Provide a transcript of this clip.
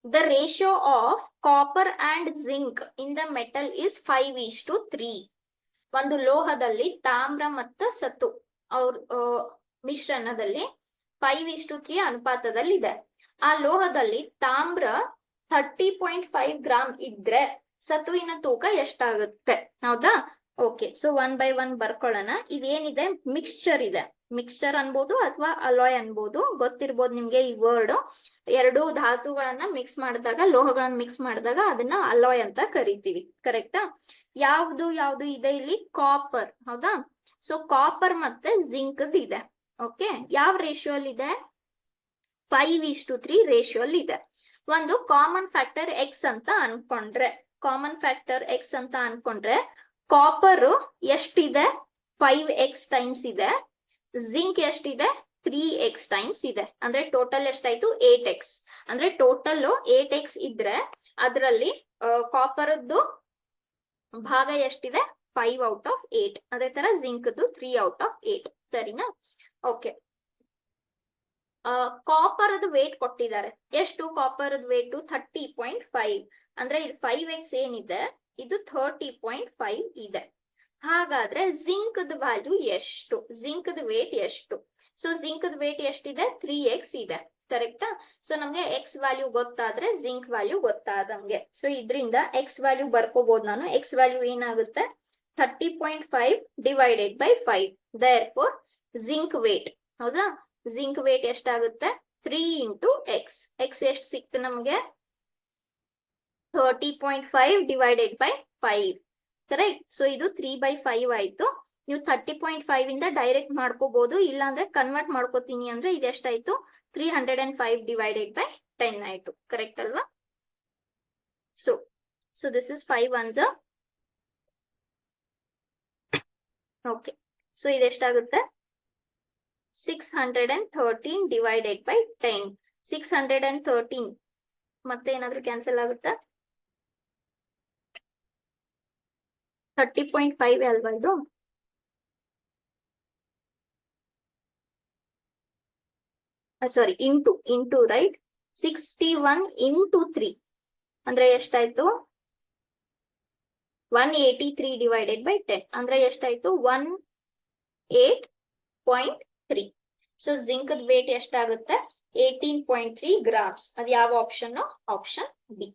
The ratio of copper and zinc in the metal is 5:3. ಒಂದು ಲೋಹದಲ್ಲಿ ತಾಮ್ರ ಮತ್ತು ಸತು ಅವ್ರ ಮಿಶ್ರಣದಲ್ಲಿ 5:3 ಅನುಪಾತದಲ್ಲಿ ಇದೆ. ಆ ಲೋಹದಲ್ಲಿ ತಾಮ್ರ 30.5 ಗ್ರಾಮ್ ಇದ್ರೆ ಸತುವಿನ ತೂಕ ಎಷ್ಟಾಗುತ್ತೆ? ಹೌದಾ? Okay, so 1 by 1 ಬರ್ಕೊಳ್ಳೋಣ. ಇದೇನಿದೆ, ಮಿಕ್ಸ್ಚರ್ ಇದೆ. ಮಿಕ್ಸ್ಚರ್ ಅನ್ಬೋದು ಅಥವಾ ಅಲಾಯ್ ಅನ್ಬೋದು, ಗೊತ್ತಿರ್ಬೋದು ನಿಮ್ಗೆ ಈ ವರ್ಡ್. ಎರಡು ಧಾತುಗಳನ್ನ ಮಿಕ್ಸ್ ಮಾಡಿದಾಗ, ಲೋಹಗಳನ್ನ ಮಿಕ್ಸ್ ಮಾಡಿದಾಗ ಅದನ್ನ ಅಲಾಯ್ ಅಂತ ಕರಿತೀವಿ. ಕರೆಕ್ಟಾ? ಯಾವ್ದು ಯಾವ್ದು ಇದೆ ಇಲ್ಲಿ? ಕಾಪರ್. ಹೌದಾ? ಸೊ ಕಾಪರ್ ಮತ್ತೆ ಜಿಂಕ್ ಇದೆ. ಓಕೆ, ಯಾವ ರೇಷಿಯೋ ಅಲ್ಲಿ ಇದೆ? 5:3 ರೇಷಿಯೋ ಅಲ್ಲಿ ಇದೆ. ಒಂದು ಕಾಮನ್ ಫ್ಯಾಕ್ಟರ್ ಎಕ್ಸ್ ಅಂತ ಅನ್ಕೊಂಡ್ರೆ, ಕಾಪರ್ ಎಷ್ಟಿದೆ? 5x ಟೈಮ್ಸ್ ಇದೆ. ಜಿಂಕ್ ಎಷ್ಟಿದೆ? 3x ಟೈಮ್ಸ್ ಇದೆ. ಅಂದ್ರೆ ಟೋಟಲ್ ಎಷ್ಟಾಯ್ತು? 8x. ಅಂದ್ರೆ ಟೋಟಲ್ 8x ಇದ್ರೆ ಅದರಲ್ಲಿ ಕಾಪರ್ದು ಭಾಗ ಎಷ್ಟಿದೆ? 5/8. ಅದೇ ತರ ಜಿಂಕ್ದು 3/8. ಸರಿನಾ? ಓಕೆ, ಕಾಪರ್ ಅದು ವೇಟ್ ಕೊಟ್ಟಿದ್ದಾರೆ. ಎಷ್ಟು ಕಾಪರ್ ವೇಟ್? 30.5. ಅಂದ್ರೆ ಇದು 5x ಏನಿದೆ, ಇದು 30.5 ಇದೆ. ಹಾಗಾದ್ರೆ ಜಿಂಕ್ ವ್ಯಾಲ್ಯೂ ಎಷ್ಟು? ಜಿಂಕ್ ವೇಟ್ ಎಷ್ಟು? ಸೊ ಜಿಂಕ್ ವೇಟ್ ಎಷ್ಟಿದೆ? 3x ಇದೆ. ಕರೆಕ್ಟಾ? ಸೊ ನಮ್ಗೆ ಎಕ್ಸ್ ವ್ಯಾಲ್ಯೂ ಗೊತ್ತಾದ್ರೆ ಜಿಂಕ್ ವ್ಯಾಲ್ಯೂ ಗೊತ್ತಾದಂಗೆ. ಸೊ ಇದರಿಂದ ಎಕ್ಸ್ ವ್ಯಾಲ್ಯೂ ಬರ್ಕೋಬಹುದು ನಾನು. ಎಕ್ಸ್ ವ್ಯಾಲ್ಯೂ ಏನಾಗುತ್ತೆ? 30.5 divided by 5. Therefore zinc weight. ಹೌದಾ? ಜಿಂಕ್ ವೇಟ್ ಎಷ್ಟಾಗುತ್ತೆ? 3 into x. x ಎಷ್ಟು ಸಿಕ್ತು ನಮ್ಗೆ? 30.5 ಡಿವೈಡೆಡ್ ಬೈ 5. ಕರೆಕ್ಟ್? ಸೊ ಇದು 3/5 ಆಯ್ತು. ನೀವು 30.5 ಇಂದ ಡೈರೆಕ್ಟ್ ಮಾಡ್ಕೋಬಹುದು, ಇಲ್ಲ ಅಂದ್ರೆ ಕನ್ವರ್ಟ್ ಮಾಡ್ಕೋತೀನಿ ಅಂದ್ರೆ ಇದೆಷ್ಟಾಯ್ತು? 305 ಡಿವೈಡೆಡ್ ಬೈ 10 ಆಯ್ತು. ಕರೆಕ್ಟ್ ಅಲ್ವಾ? So this is 5 ones. Okay, so ಇದೆಷ್ಟಾಗುತ್ತೆ? 613 ಡಿವೈಡೆಡ್ ಬೈ 10. 613 ಮತ್ತೆ ಏನಾದ್ರೂ ಕ್ಯಾನ್ಸಲ್ ಆಗುತ್ತಾ? 30.5 ಅಲ್ವಾ ಇದು? ಸಾರಿ, ಇಂಟು ರೈಟ್. 61 into 3 ಅಂದ್ರೆ ಎಷ್ಟಾಯ್ತು? 183 ಡಿವೈಡೆಡ್ ಬೈ 10 ಅಂದ್ರೆ ಎಷ್ಟಾಯ್ತು? 18.3. ಸೊ ಜಿಂಕ್ ವೇಟ್ ಎಷ್ಟಾಗುತ್ತೆ? 18.3 ಗ್ರಾಮ್ಸ್. ಅದು ಯಾವ ಆಪ್ಷನ್? Option B.